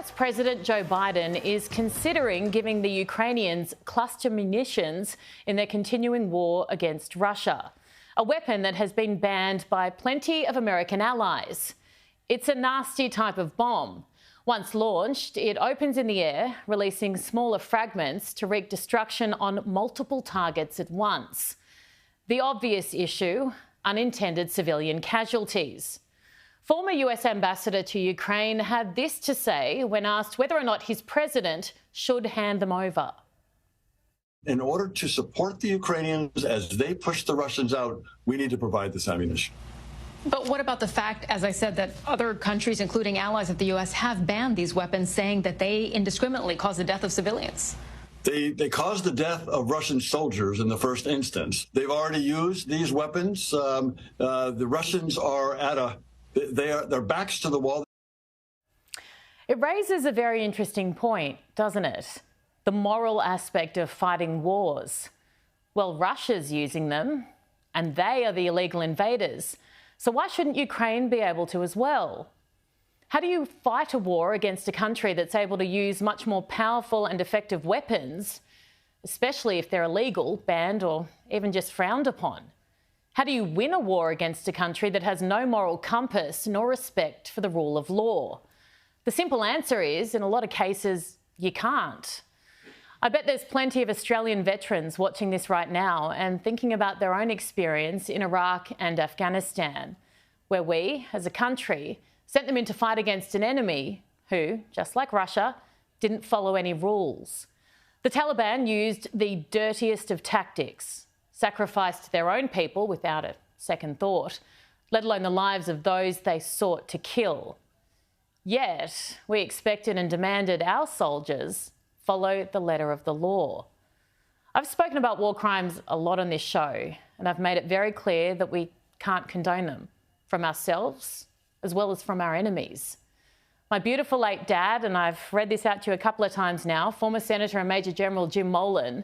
US President Joe Biden is considering giving the Ukrainians cluster munitions in their continuing war against Russia, a weapon that has been banned by plenty of American allies. It's a nasty type of bomb. Once launched, it opens in the air, releasing smaller fragments to wreak destruction on multiple targets at once. The obvious issue: unintended civilian casualties. Former US Ambassador to Ukraine had this to say when asked whether or not his president should hand them over. In order to support the Ukrainians as they push the Russians out, we need to provide this ammunition. But what about the fact, as I said, that other countries, including allies of the U.S., have banned these weapons, saying that they indiscriminately cause the death of civilians? They caused the death of Russian soldiers in the first instance. They've already used these weapons. The Russians are at their backs to the wall. It raises a very interesting point, doesn't it? The moral aspect of fighting wars. Well, Russia's using them, and they are the illegal invaders. So why shouldn't Ukraine be able to as well? How do you fight a war against a country that's able to use much more powerful and effective weapons, especially if they're illegal, banned, or even just frowned upon? How do you win a war against a country that has no moral compass nor respect for the rule of law? The simple answer is, in a lot of cases, you can't. I bet there's plenty of Australian veterans watching this right now and thinking about their own experience in Iraq and Afghanistan, where we, as a country, sent them in to fight against an enemy who, just like Russia, didn't follow any rules. The Taliban used the dirtiest of tactics, sacrificed their own people without a second thought, let alone the lives of those they sought to kill. Yet, we expected and demanded our soldiers follow the letter of the law. I've spoken about war crimes a lot on this show, and I've made it very clear that we can't condone them, from ourselves as well as from our enemies. My beautiful late dad, and I've read this out to you a couple of times now, former Senator and Major General Jim Molan,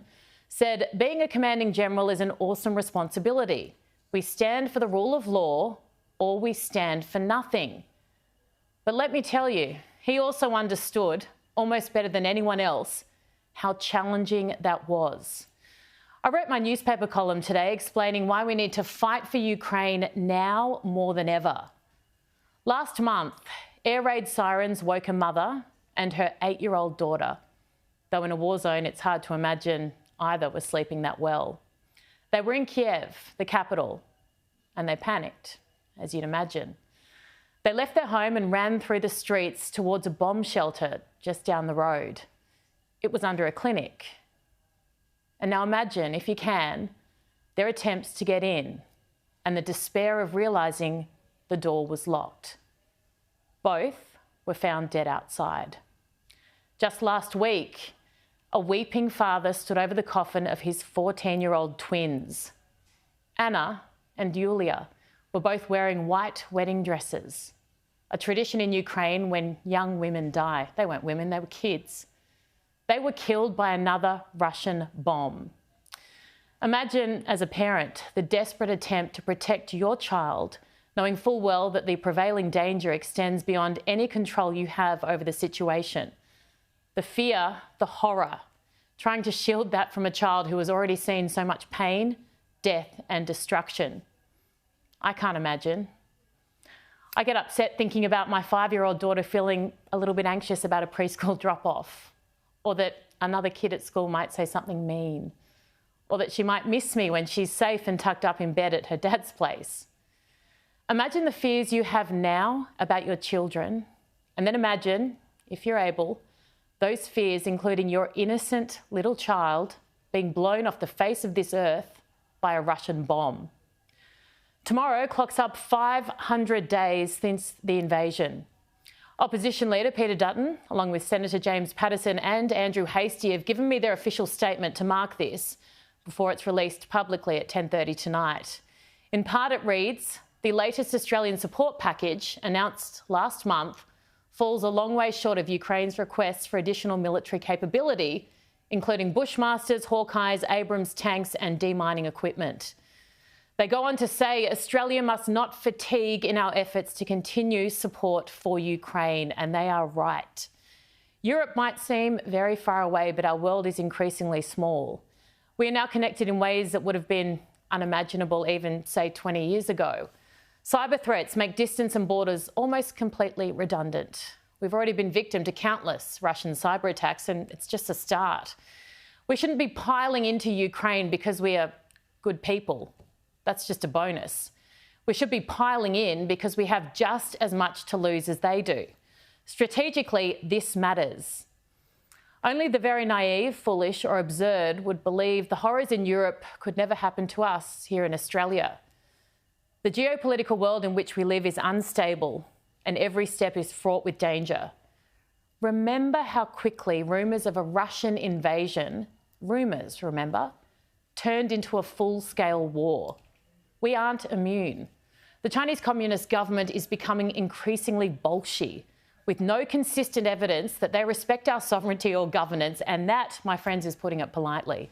said, being a commanding general is an awesome responsibility. We stand for the rule of law, or we stand for nothing. But let me tell you, he also understood, almost better than anyone else, how challenging that was. I wrote my newspaper column today explaining why we need to fight for Ukraine now more than ever. Last month, air raid sirens woke a mother and her 8-year-old daughter. Though in a war zone, it's hard to imagine either were sleeping that well. They were in Kiev, the capital, and they panicked, as you'd imagine. They left their home and ran through the streets towards a bomb shelter just down the road. It was under a clinic. And now imagine, if you can, their attempts to get in and the despair of realising the door was locked. Both were found dead outside. Just last week, a weeping father stood over the coffin of his 14-year-old twins. Anna and Yulia were both wearing white wedding dresses, a tradition in Ukraine when young women die. They weren't women, they were kids. They were killed by another Russian bomb. Imagine, as a parent, the desperate attempt to protect your child, knowing full well that the prevailing danger extends beyond any control you have over the situation. The fear, the horror, trying to shield that from a child who has already seen so much pain, death, and destruction. I can't imagine. I get upset thinking about my 5-year-old daughter feeling a little bit anxious about a preschool drop-off, or that another kid at school might say something mean, or that she might miss me when she's safe and tucked up in bed at her dad's place. Imagine the fears you have now about your children, and then imagine, if you're able, those fears including your innocent little child being blown off the face of this earth by a Russian bomb. Tomorrow clocks up 500 days since the invasion. Opposition leader Peter Dutton, along with Senator James Paterson and Andrew Hastie, have given me their official statement to mark this before it's released publicly at 10:30 tonight. In part it reads, the latest Australian support package, announced last month, falls a long way short of Ukraine's requests for additional military capability, including Bushmasters, Hawkeyes, Abrams tanks and demining equipment. They go on to say Australia must not fatigue in our efforts to continue support for Ukraine, and they are right. Europe might seem very far away, but our world is increasingly small. We are now connected in ways that would have been unimaginable even, say, 20 years ago. Cyber threats make distance and borders almost completely redundant. We've already been victim to countless Russian cyber attacks, and it's just a start. We shouldn't be piling into Ukraine because we are good people. That's just a bonus. We should be piling in because we have just as much to lose as they do. Strategically, this matters. Only the very naive, foolish or absurd would believe the horrors in Europe could never happen to us here in Australia. The geopolitical world in which we live is unstable and every step is fraught with danger. Remember how quickly rumours of a Russian invasion, remember, turned into a full-scale war. We aren't immune. The Chinese Communist government is becoming increasingly bolshy, with no consistent evidence that they respect our sovereignty or governance, and that, my friends, is putting it politely.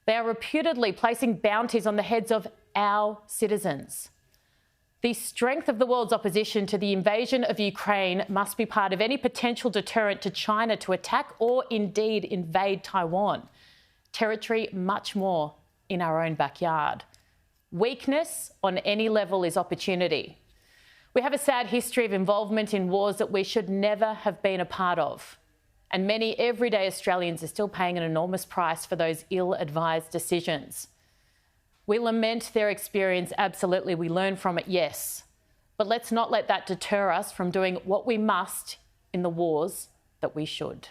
They are reputedly placing bounties on the heads of our citizens. The strength of the world's opposition to the invasion of Ukraine must be part of any potential deterrent to China to attack or indeed invade Taiwan, territory much more in our own backyard. Weakness on any level is opportunity. We have a sad history of involvement in wars that we should never have been a part of. And many everyday Australians are still paying an enormous price for those ill-advised decisions. We lament their experience, absolutely. We learn from it, yes. But let's not let that deter us from doing what we must in the wars that we should.